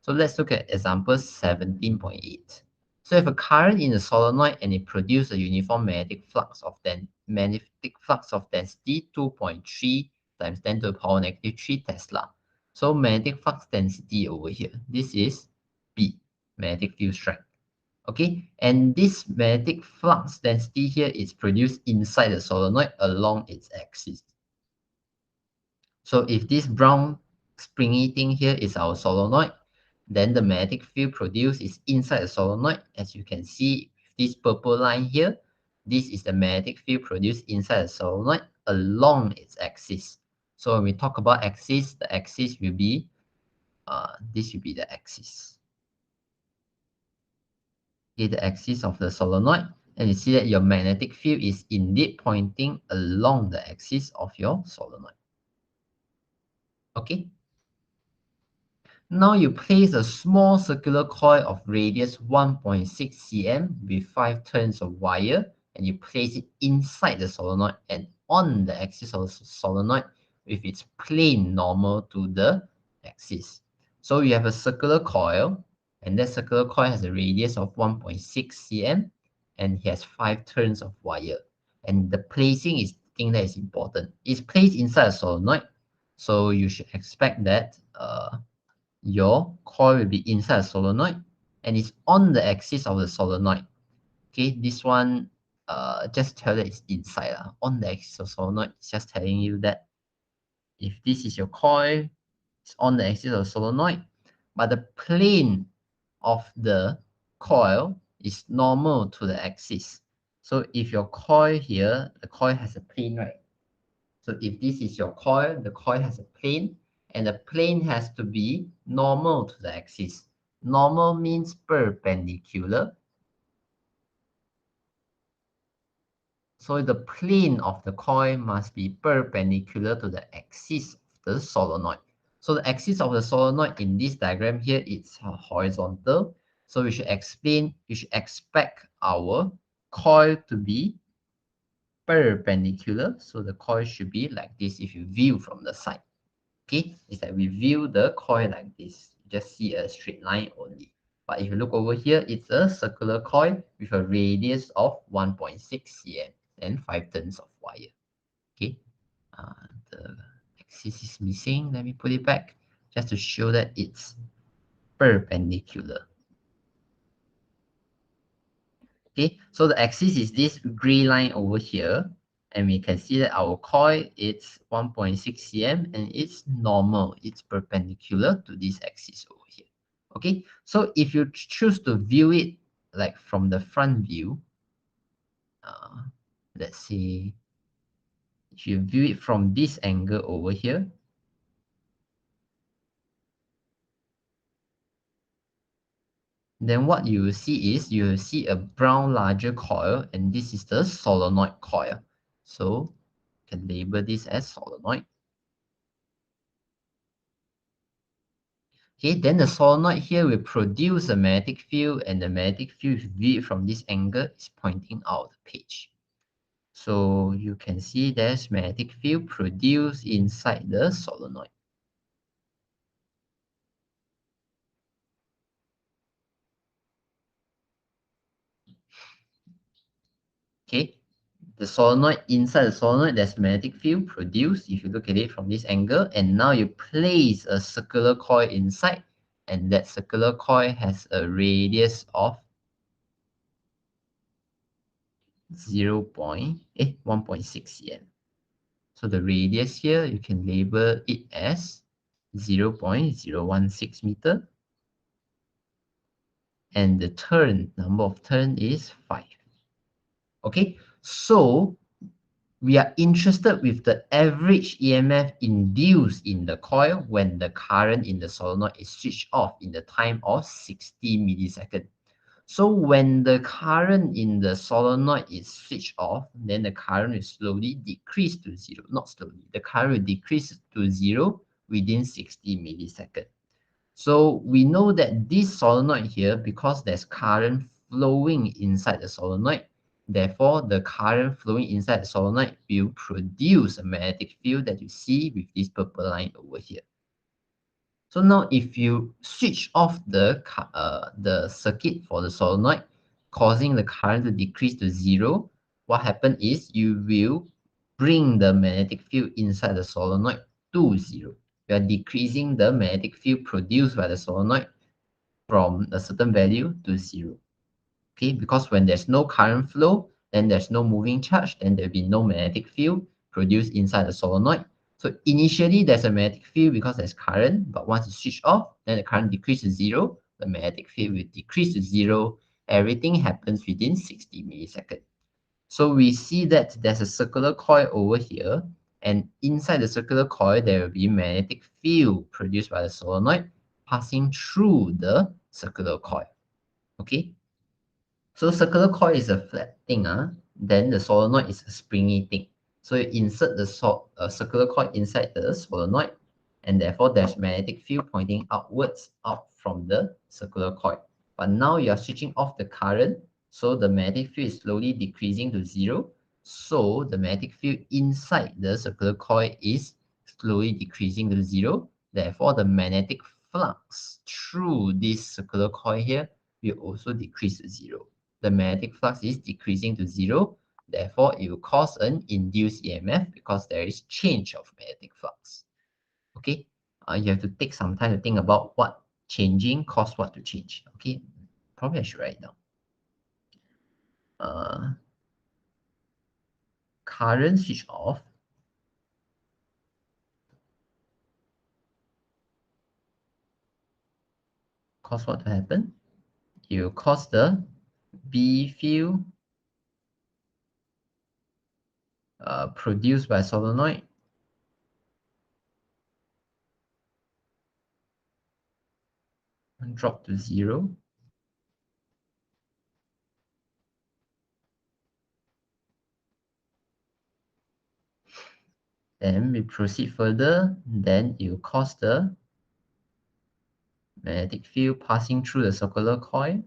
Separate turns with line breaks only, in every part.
So let's look at example 17.8. So if a current in a solenoid and it produces a uniform magnetic flux of density 2.3 times 10 to the power negative 3 Tesla. So magnetic flux density over here, this is B, magnetic field strength. Okay, and this magnetic flux density here is produced inside the solenoid along its axis. So if this brown springy thing here is our solenoid, then the magnetic field produced is inside the solenoid. As you can see, this purple line here, this is the magnetic field produced inside the solenoid along its axis. So when we talk about axis, the axis will be, this will be the axis. Okay, the axis of the solenoid. And you see that your magnetic field is indeed pointing along the axis of your solenoid. Okay. Now you place a small circular coil of radius 1.6 cm with 5 turns of wire, and you place it inside the solenoid and on the axis of the solenoid with its plane normal to the axis. So you have a circular coil, and that circular coil has a radius of 1.6 cm and it has 5 turns of wire. And the placing is the thing that is important. It's placed inside a solenoid, so you should expect that your coil will be inside a solenoid and it's on the axis of the solenoid. Okay, this one just tell that it's inside on the axis of solenoid. It's just telling you that if this is your coil, it's on the axis of the solenoid, but the plane of the coil is normal to the axis. So if your coil here, the coil has a plane, right? So if this is your coil, the coil has a plane, and the plane has to be normal to the axis. Normal means perpendicular. So the plane of the coil must be perpendicular to the axis of the solenoid. So the axis of the solenoid in this diagram here, it's horizontal. So we should expect our coil to be perpendicular. So the coil should be like this if you view from the side. Okay, it's like we view the coil like this. You just see a straight line only. But if you look over here, it's a circular coil with a radius of 1.6 cm and 5 turns of wire. Okay, the axis is missing. Let me put it back just to show that it's perpendicular. Okay, so the axis is this gray line over here. And we can see that our coil is 1.6 cm and it's normal. It's perpendicular to this axis over here. Okay, so if you choose to view it like from the front view, let's say if you view it from this angle over here, then what you will see is you will see a brown larger coil, and this is the solenoid coil. So you can label this as solenoid. Okay, then the solenoid here will produce a magnetic field, and the magnetic field, if you view it from this angle, is pointing out the page. So you can see there's magnetic field produced inside the solenoid. Okay, the solenoid, inside the solenoid, there's magnetic field produced if you look at it from this angle, and now you place a circular coil inside, and that circular coil has a radius of 1.6 cm. So the radius here, you can label it as 0.016 meter. And the number of turn is 5. Okay, so we are interested with the average EMF induced in the coil when the current in the solenoid is switched off in the time of 60 milliseconds. So when the current in the solenoid is switched off, then the current will slowly decrease to zero. Not slowly, the current will decrease to zero within 60 milliseconds. So we know that this solenoid here, because there's current flowing inside the solenoid, therefore the current flowing inside the solenoid will produce a magnetic field that you see with this purple line over here. So now if you switch off the circuit for the solenoid, causing the current to decrease to zero, what happens is you will bring the magnetic field inside the solenoid to zero. You are decreasing the magnetic field produced by the solenoid from a certain value to zero. Okay, because when there's no current flow, then there's no moving charge, then there'll be no magnetic field produced inside the solenoid. So initially there's a magnetic field because there's current, but once you switch off, then the current decreases to zero, the magnetic field will decrease to zero. Everything happens within 60 milliseconds. So we see that there's a circular coil over here, and inside the circular coil, there will be magnetic field produced by the solenoid passing through the circular coil. Okay, so circular coil is a flat thing, then the solenoid is a springy thing. So you insert the circular coil inside the solenoid, and therefore there's magnetic field pointing outwards out from the circular coil. But now you are switching off the current, so the magnetic field is slowly decreasing to zero. So the magnetic field inside the circular coil is slowly decreasing to zero. Therefore, the magnetic flux through this circular coil here will also decrease to zero. The magnetic flux is decreasing to zero. Therefore, it will cause an induced EMF because there is change of magnetic flux. Okay, you have to take some time to think about what changing cause what to change. Okay, probably I should write it down. Current switch off cause what to happen? It will cause the B field produced by solenoid drop to zero. Then we proceed further, then it will cause the magnetic field passing through the circular coil.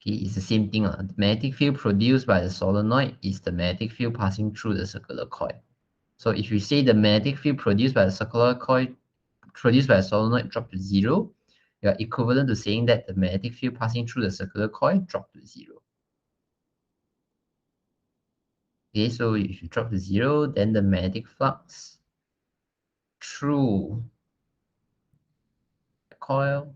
Okay, it's the same thing. The magnetic field produced by the solenoid is the magnetic field passing through the circular coil. So if you say the magnetic field produced by the circular coil, produced by the solenoid dropped to zero, you are equivalent to saying that the magnetic field passing through the circular coil dropped to zero. Okay, so if you drop to zero, then the magnetic flux through the coil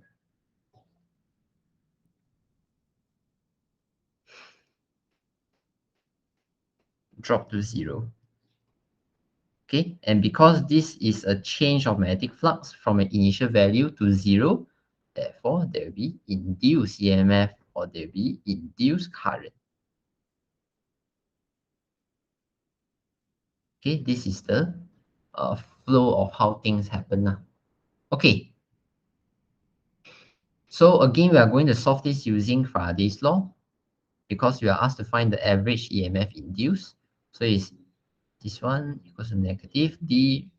drop to zero. Okay, and because this is a change of magnetic flux from an initial value to zero, therefore there will be induced EMF or there will be induced current. Okay, this is the flow of how things happen now. Okay, so again we are going to solve this using Faraday's law because we are asked to find the average EMF induced. So it's this one equals to negative d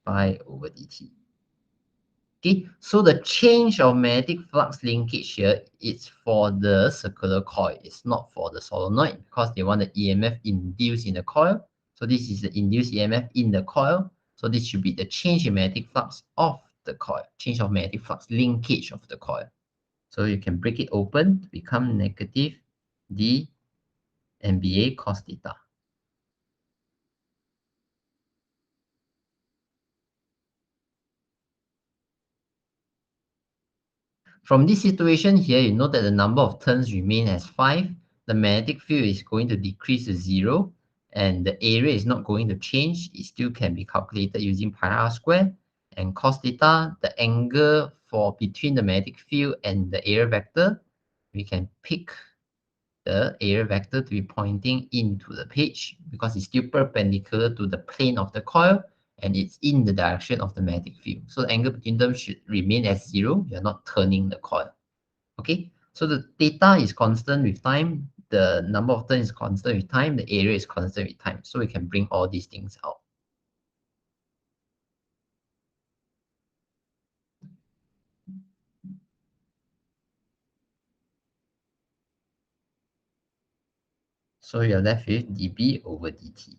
phi over dt. Okay, so the change of magnetic flux linkage here is for the circular coil. It's not for the solenoid because they want the EMF induced in the coil. So this is the induced EMF in the coil. So this should be the change in magnetic flux of the coil, change of magnetic flux linkage of the coil. So you can break it open to become negative d NBA cos theta. From this situation here, you know that the number of turns remain as 5. The magnetic field is going to decrease to 0, and the area is not going to change. It still can be calculated using pi r squared. And cos theta, the angle for between the magnetic field and the area vector, we can pick the area vector to be pointing into the page because it's still perpendicular to the plane of the coil and it's in the direction of the magnetic field. So the angle between them should remain as 0. You're not turning the coil. Okay, so the theta is constant with time, the number of turns is constant with time, the area is constant with time. So we can bring all these things out. So you're left with dB over dt.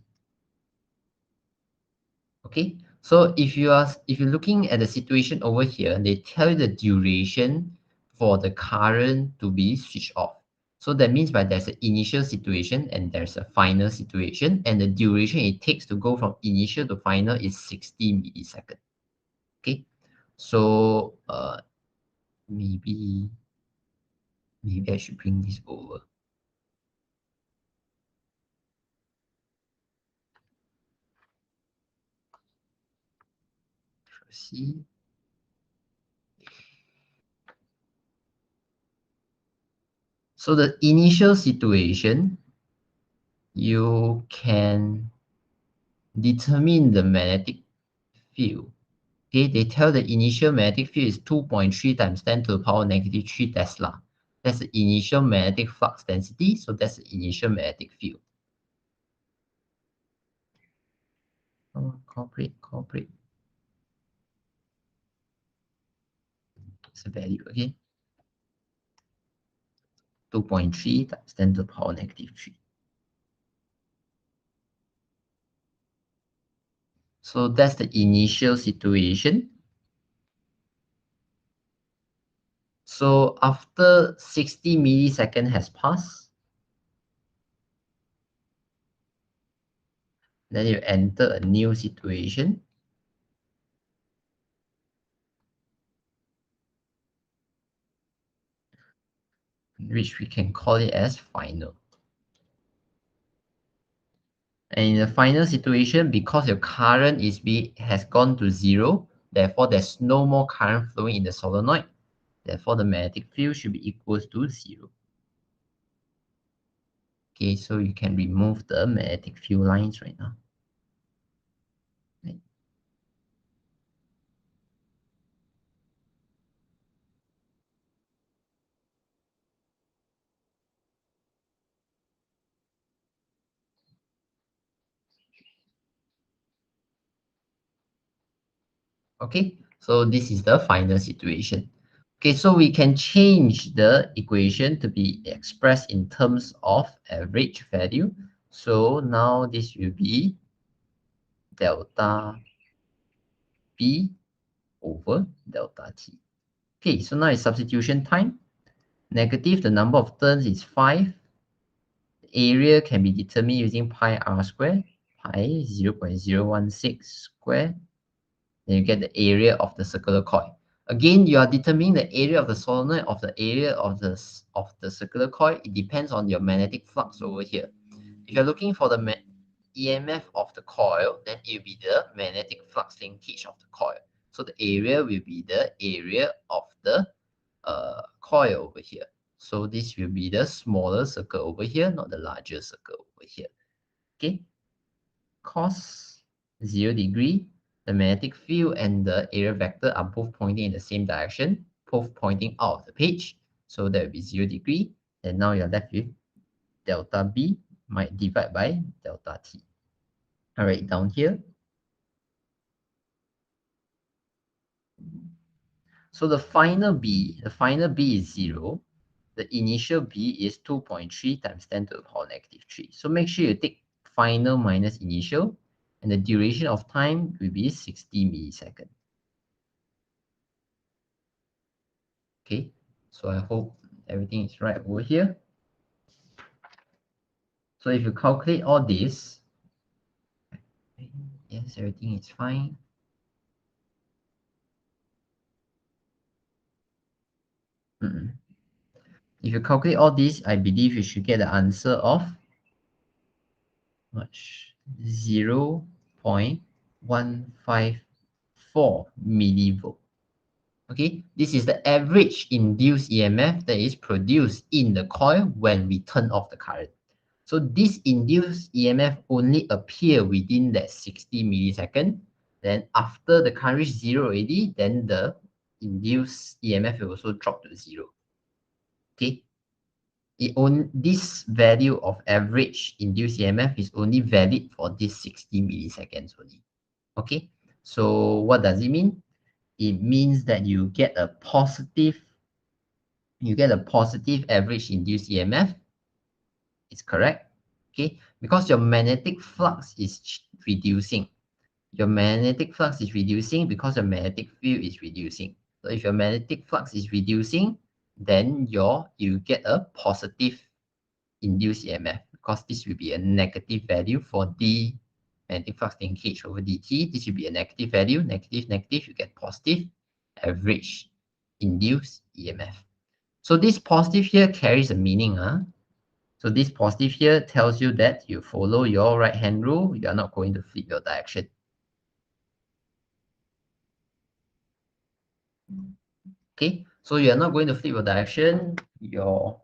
Okay, so if you're looking at the situation over here, they tell you the duration for the current to be switched off. So that means by there's an initial situation and there's a final situation, and the duration it takes to go from initial to final is 60 milliseconds. Okay, so maybe I should bring this over. See. So the initial situation, you can determine the magnetic field. Okay, they tell the initial magnetic field is 2.3 times 10 to the power negative 3 Tesla. That's the initial magnetic flux density, so that's the initial magnetic field. Oh, cooperate. It's a value, okay? 2.3 times 10 to the power negative 3. So that's the initial situation. So after 60 milliseconds has passed, then you enter a new situation. Which we can call it as final. And in the final situation, because your current has gone to zero, therefore there's no more current flowing in the solenoid. Therefore, the magnetic field should be equals to zero. Okay, so you can remove the magnetic field lines right now. Right. Okay, so this is the final situation. Okay, so we can change the equation to be expressed in terms of average value. So now this will be delta B over delta T. Okay, so now it's substitution time. Negative, the number of turns is 5. The area can be determined using pi r squared, pi 0.016 squared. Then you get the area of the circular coil. Again, you are determining the area of the solenoid of the area of the circular coil. It depends on your magnetic flux over here. If you're looking for the EMF of the coil, then it will be the magnetic flux linkage of the coil. So the area will be the area of the coil over here. So this will be the smaller circle over here, not the larger circle over here. Okay, cos 0 degree, the magnetic field and the area vector are both pointing in the same direction, both pointing out of the page. So that will be 0 degree. And now you're left with delta B might divide by delta T. All right, down here. So the final B is 0. The initial B is 2.3 times 10 to the power negative 3. So make sure you take final minus initial, and the duration of time will be 60 milliseconds. Okay, so I hope everything is right over here. So if you calculate all this, yes, everything is fine. If you calculate all this, I believe you should get the answer of much 0.154 millivolt. Okay, this is the average induced EMF that is produced in the coil when we turn off the current. So this induced EMF only appear within that 60 millisecond. Then after the current reach zero already, then the induced EMF will also drop to zero. Okay, this value of average induced EMF is only valid for this 60 milliseconds only. Okay, so what does it mean? It means that you get a positive average induced EMF. It's correct. Okay, because your magnetic flux is reducing. your magnetic flux is reducing because your magnetic field is reducing. So if your magnetic flux is reducing, then you get a positive induced EMF, because this will be a negative value for d magnetic flux linkage over dt. This will be a negative value, negative, negative, you get positive average induced EMF. So this positive here carries a meaning. So this positive here tells you that you follow your right hand rule, you are not going to flip your direction. Okay, so you are not going to flip your direction. Your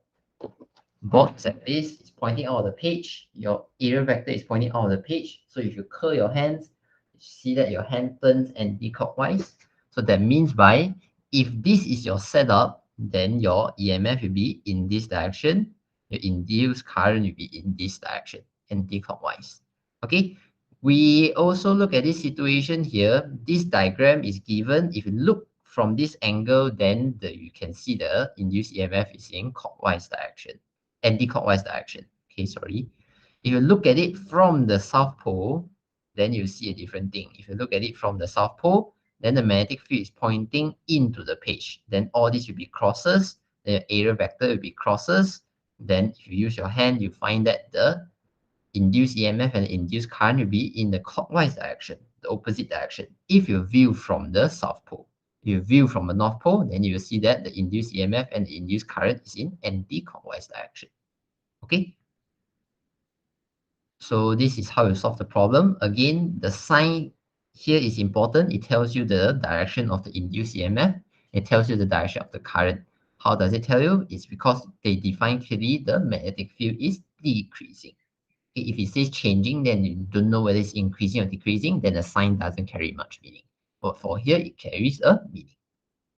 box like this is pointing out of the page. Your area vector is pointing out of the page. So if you curl your hands, you see that your hand turns anti-clockwise. So that means by if this is your setup, then your EMF will be in this direction. Your induced current will be in this direction, anti-clockwise. Okay. We also look at this situation here. This diagram is given. If you look from this angle, then you can see the induced EMF is in clockwise direction, anti-clockwise direction. Okay, sorry. If you look at it from the South Pole, then you see a different thing. If you look at it from the South Pole, then the magnetic field is pointing into the page. Then all this will be crosses. The area vector will be crosses. Then if you use your hand, you find that the induced EMF and induced current will be in the clockwise direction, the opposite direction, if you view from the South Pole. If you view from the North Pole, then you will see that the induced EMF and the induced current is in anti-clockwise direction. Okay? So this is how you solve the problem. Again, the sign here is important. It tells you the direction of the induced EMF. It tells you the direction of the current. How does it tell you? It's because they define clearly the magnetic field is decreasing. If it says changing, then you don't know whether it's increasing or decreasing, then the sign doesn't carry much meaning. But for here, it carries a meaning.